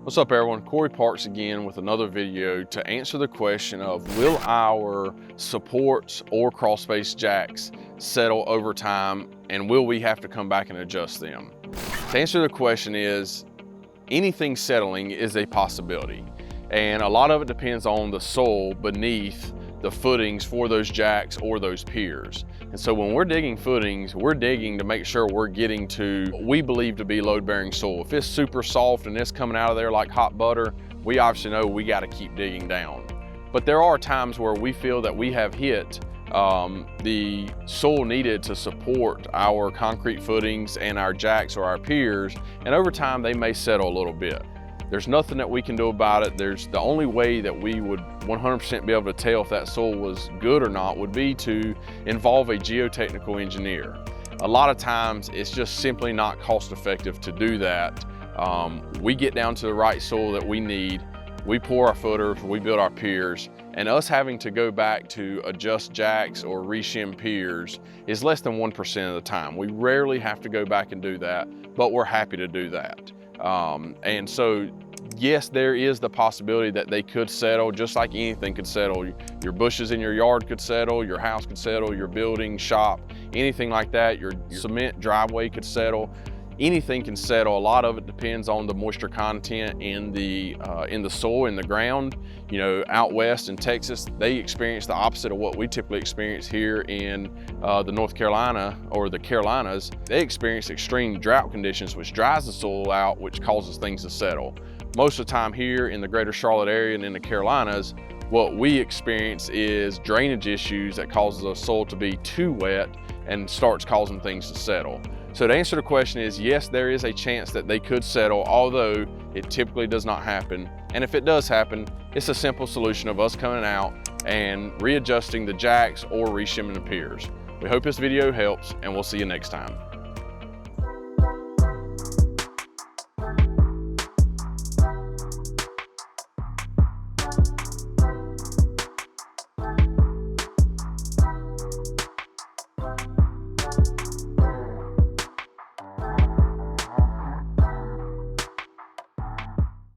What's up everyone, Corey Parks again with another video to answer the question of will our supports or Crawlspace jacks settle over time and will we have to come back and adjust them? To answer the question is, anything settling is a possibility and a lot of it depends on the soil beneath the footings for those jacks or those piers. And so when we're digging footings, we're digging to make sure we're getting to what we believe to be load-bearing soil. If it's super soft and it's coming out of there like hot butter, we obviously know we got to keep digging down. But there are times where we feel that we have hit the soil needed to support our concrete footings and our jacks or our piers, and over time they may settle a little bit. There's nothing that we can do about it. The only way that we would 100% be able to tell if that soil was good or not would be to involve a geotechnical engineer. A lot of times it's just simply not cost effective to do that. We get down to the right soil that we need, we pour our footers, we build our piers, and us having to go back to adjust jacks or reshim piers is less than 1% of the time. We rarely have to go back and do that, but we're happy to do that. And so, yes, there is the possibility that they could settle just like anything could settle. Your bushes in your yard could settle, your house could settle, your building, shop, anything like that. Your cement driveway could settle. Anything can settle. A lot of it depends on the moisture content in the soil, in the ground. You know, out west in Texas, they experience the opposite of what we typically experience here in the North Carolina or the Carolinas. They experience extreme drought conditions, which dries the soil out, which causes things to settle. Most of the time here in the greater Charlotte area and in the Carolinas, what we experience is drainage issues that causes the soil to be too wet and starts causing things to settle. So to answer the question is, yes, there is a chance that they could settle, although it typically does not happen. And if it does happen, it's a simple solution of us coming out and readjusting the jacks or reshimming the piers. We hope this video helps and we'll see you next time.